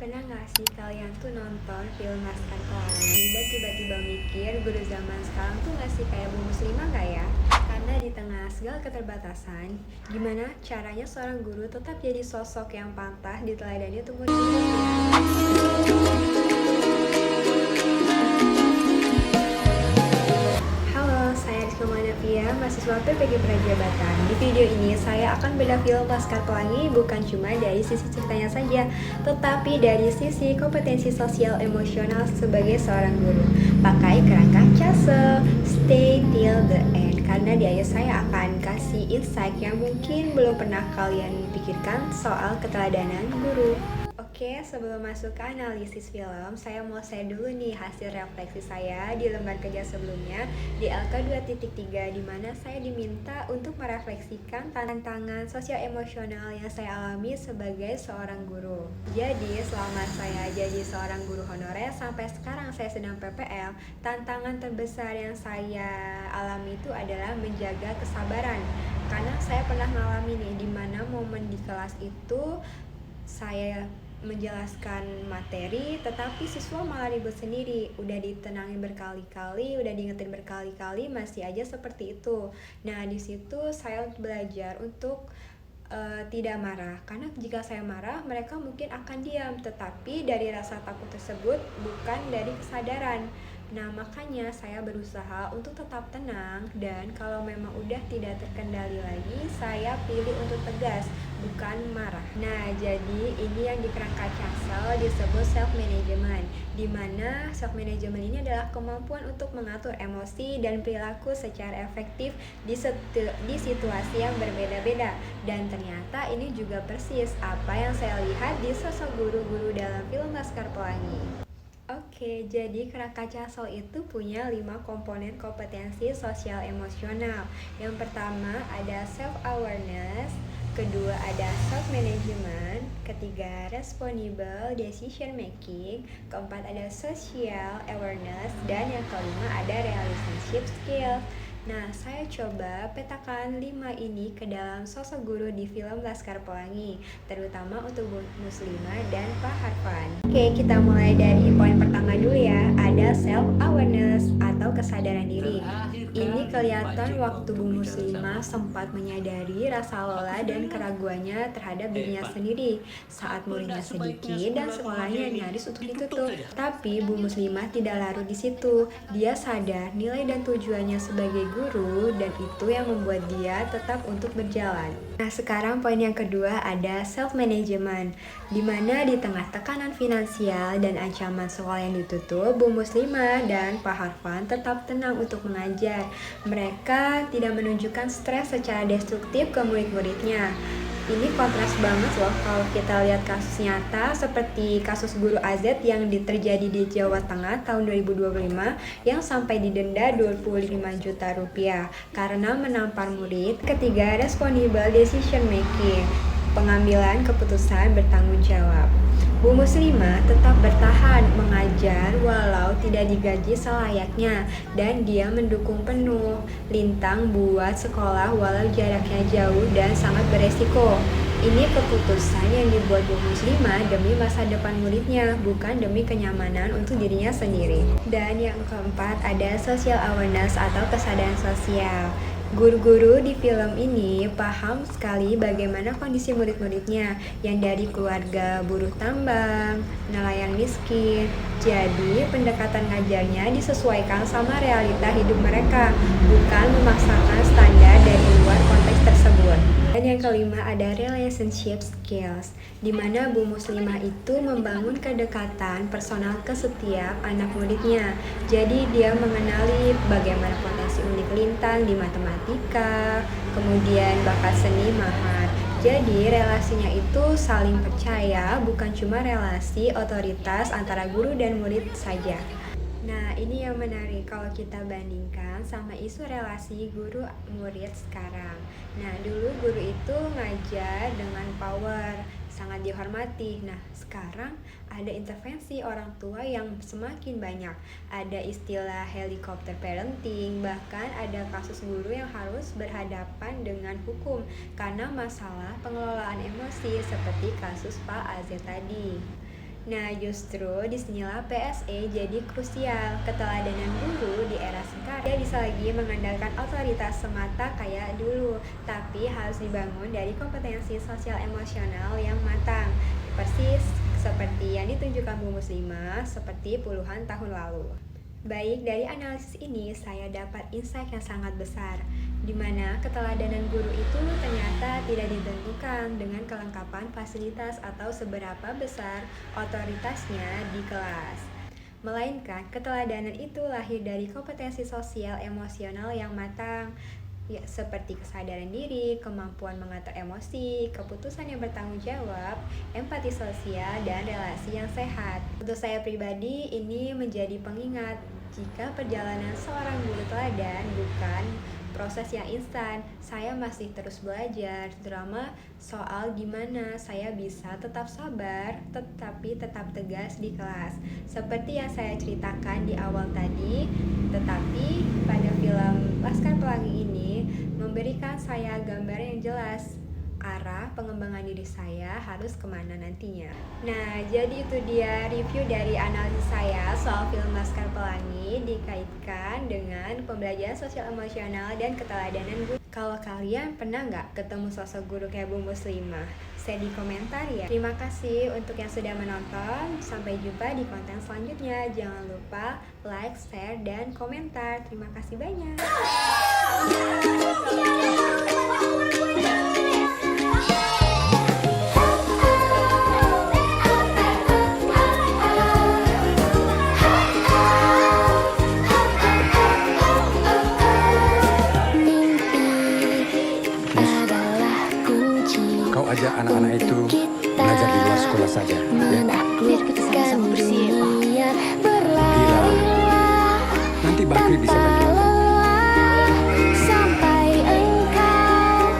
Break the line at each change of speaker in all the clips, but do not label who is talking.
Pernah nggak sih kalian tuh nonton film Laskar Pelangi dan tiba-tiba mikir guru zaman sekarang tuh ngasih kayak Bu Muslimah nggak ya? Karena di tengah segala keterbatasan, gimana caranya seorang guru tetap jadi sosok yang pantas diteladani untuk murid-muridnya? Halo, saya Rizky Manapia, mahasiswa PPG Prajabatan. Di video ini saya akan bedah film Laskar Pelangi bukan cuma dari sisi ceritanya saja, tetapi dari sisi kompetensi sosial emosional sebagai seorang guru. Pakai kerangka CASE, stay till the end, karena di akhir saya akan kasih insight yang mungkin belum pernah kalian pikirkan soal keteladanan guru. Oke, sebelum masuk ke analisis film, saya mau share dulu nih hasil refleksi saya di lembar kerja sebelumnya di LK2.3, di mana saya diminta untuk merefleksikan tantangan sosial emosional yang saya alami sebagai seorang guru. Jadi, selama saya jadi seorang guru honorer sampai sekarang saya sedang PPL, tantangan terbesar yang saya alami itu adalah menjaga kesabaran. Karena saya pernah mengalami nih, di mana momen di kelas itu saya menjelaskan materi tetapi siswa malah ribut sendiri, udah ditenangin berkali-kali, udah diingetin berkali-kali masih aja seperti itu. Nah, di situ saya belajar untuk tidak marah, karena jika saya marah mereka mungkin akan diam, tetapi dari rasa takut tersebut bukan dari kesadaran. Nah, makanya saya berusaha untuk tetap tenang, dan kalau memang udah tidak terkendali lagi, saya pilih untuk tegas, bukan marah. Nah, jadi ini yang di kerangka Castle disebut self-management, di mana self-management ini adalah kemampuan untuk mengatur emosi dan perilaku secara efektif di situasi yang berbeda-beda. Dan ternyata ini juga persis apa yang saya lihat di sosok guru-guru dalam film Laskar Pelangi. Oke, jadi kerangka Castle itu punya 5 komponen kompetensi sosial emosional. Yang pertama ada self-awareness, kedua ada self-management, ketiga responsible decision making, keempat ada social awareness, dan yang kelima ada relationship skills. Nah, saya coba petakan 5 ini ke dalam sosok guru di film Laskar Pelangi, terutama untuk Bu Muslimah dan Pak Harfan. Oke, kita mulai dari poin pertama dulu ya. Ada self-awareness atau kesadaran diri. Ini kelihatan waktu Bu Muslimah sempat menyadari rasa lelah dan keraguannya terhadap dirinya sendiri saat muridnya sedikit dan sekolahnya nyaris untuk ditutup. Tapi Bu Muslimah tidak larut di situ. Dia sadar nilai dan tujuannya sebagai guru, dan itu yang membuat dia tetap untuk berjalan. Nah, sekarang poin yang kedua ada self-management, di mana di tengah tekanan finansial dan ancaman sekolah yang ditutup, Bu Muslimah dan Pak Harfan tetap tenang untuk mengajar. Mereka tidak menunjukkan stres secara destruktif ke murid-muridnya. Ini kontras banget loh kalau kita lihat kasus nyata seperti kasus guru AZ yang terjadi di Jawa Tengah tahun 2025 yang sampai didenda 25 juta rupiah karena menampar murid. Ketiga, responsible decision making, pengambilan keputusan bertanggung jawab. Bu Muslimah tetap bertahan mengajar walau tidak digaji selayaknya, dan dia mendukung penuh Lintang buat sekolah walau jaraknya jauh dan sangat beresiko. Ini keputusan yang dibuat Bu Muslimah demi masa depan muridnya, bukan demi kenyamanan untuk dirinya sendiri. Dan yang keempat ada social awareness atau kesadaran sosial. Guru-guru di film ini paham sekali bagaimana kondisi murid-muridnya yang dari keluarga buruh tambang, nelayan miskin. Jadi pendekatan ngajarnya disesuaikan sama realita hidup mereka, bukan memaksakan standar dari luar konteks tersebut. Dan yang kelima ada relationship skills, di mana Bu Muslimah itu membangun kedekatan personal ke setiap anak muridnya. Jadi dia mengenali bagaimana potensi unik Lintang di matematika, kemudian bakat seni mahar. Jadi relasinya itu saling percaya, bukan cuma relasi otoritas antara guru dan murid saja. Nah, ini yang menarik kalau kita bandingkan sama isu relasi guru-murid sekarang. Nah, dulu guru itu ngajar dengan power, sangat dihormati. Nah, sekarang ada intervensi orang tua yang semakin banyak. Ada istilah helikopter parenting, bahkan ada kasus guru yang harus berhadapan dengan hukum karena masalah pengelolaan emosi seperti kasus Pak AZ tadi. Nah, justru disinilah PSE jadi krusial. Keteladanan guru di era sekarang tidak bisa lagi mengandalkan otoritas semata kayak dulu, tapi harus dibangun dari kompetensi sosial emosional yang matang. Persis seperti yang ditunjukkan Bu Muslimah seperti puluhan tahun lalu. Baik, dari analisis ini saya dapat insight yang sangat besar, di mana keteladanan guru itu ternyata tidak ditentukan dengan kelengkapan fasilitas atau seberapa besar otoritasnya di kelas. Melainkan, keteladanan itu lahir dari kompetensi sosial emosional yang matang, ya, seperti kesadaran diri, kemampuan mengatur emosi, keputusan yang bertanggung jawab, empati sosial, dan relasi yang sehat. Untuk saya pribadi, ini menjadi pengingat jika perjalanan seorang guru teladan bukan proses yang instan. Saya masih terus belajar, terutama soal gimana saya bisa tetap sabar, tetapi tetap tegas di kelas. Seperti yang saya ceritakan di awal tadi, tetapi pada film Laskar Pelangi ini memberikan saya gambar yang jelas arah pengembangan diri saya harus kemana nantinya. Nah, jadi itu dia review dari analisis saya soal film Laskar Pelangi dikaitkan dengan pembelajaran sosial emosional dan keteladanan guru. Kalau kalian pernah nggak ketemu sosok guru kayak Bu Muslimah? Share di komentar ya. Terima kasih untuk yang sudah menonton. Sampai jumpa di konten selanjutnya. Jangan lupa like, share, dan komentar. Terima kasih banyak.
Kau ajak anak-anak itu belajar di luar sekolah saja, ya?
Biar kita sama-sama bersih ya, Pak.
Gila. Nanti Bakri bisa bantu.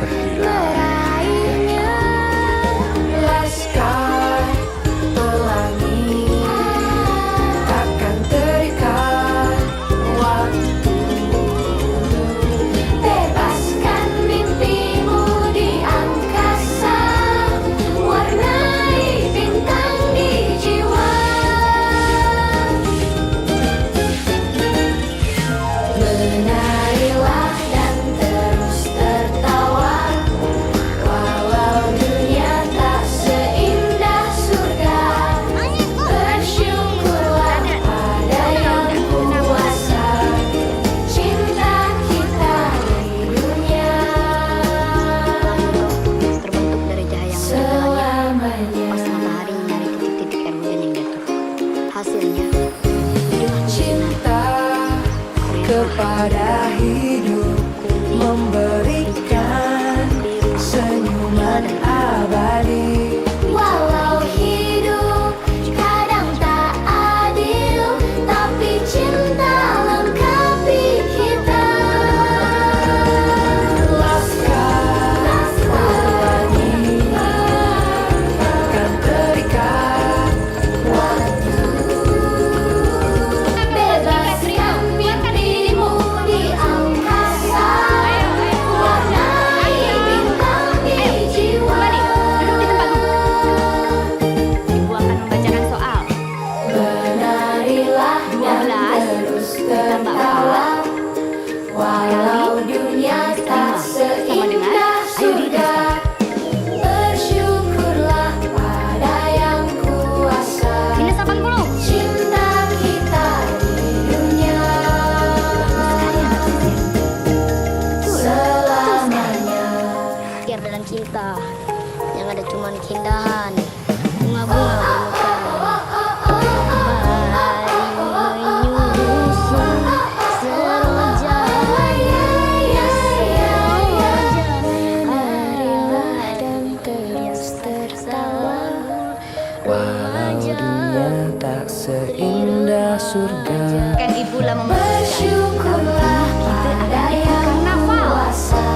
Pergilah.
Laskar Pelangi takkan terikat waktu. Bebaskan mimpimu di angkasa, warnai bintang di jiwa. Menarilah dan terus tertawa, walau dunia tak seindah surga. Bersyukurlah pada yang kuasa, cinta kita di dunia
Terbentuk dari cahaya yang
selamanya.
pas matahari menyari titik-titik air hujan yang jatuh. Hasilnya, hidup
Cinta kepada hidup, memberikan senyuman abadi. Walau hidup kadang tak adil, tapi cinta lengkapi kita. Laskar Pelangi takkan terikat waktu. Bebaskan mimpimu di angkasa, warnai bintang di jiwa.
Ibu akan membacakan soal.
Menarilah dan
12
terus tertawa, walau dunia tak seindah surga. Bersyukurlah pada yang kuasa,
Minus 80.
cinta kita di dunia selamanya.
Biar dalam cinta yang ada cuman keindahan, bunga-bunga bermekar. Bayi menyusun seroja, marilah dan terus tertawa,
Walau dunia tak seindah surga.
kan ibulah
Bersyukurlah pada yang kuasa,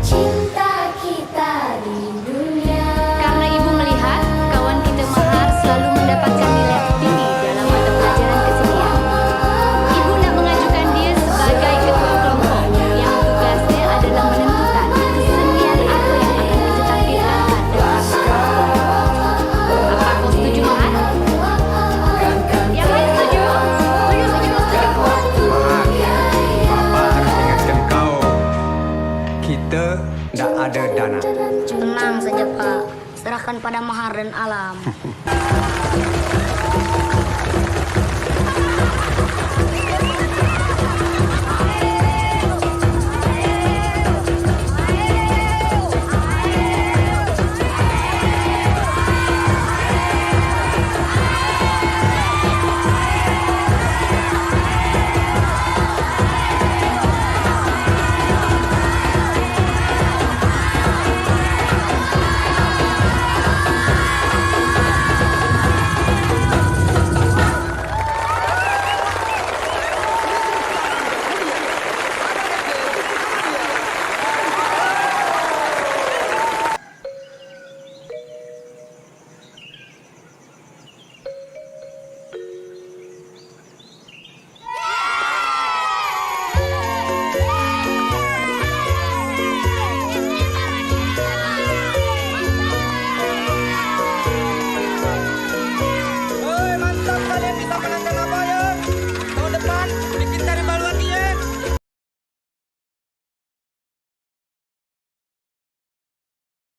cinta kita di dunia.
Karena ibu melihat kawan kita mahar selalu mendapatkan nilai tinggi dalam mata pelajaran kesenian. Ibu nak mengajukan dia sebagai ketua kelompok yang tugasnya adalah menentukan kesenian apa yang akan kita tampilkan pada masa. Apa kau setuju, Mahar?
pada Mahar dan Alam.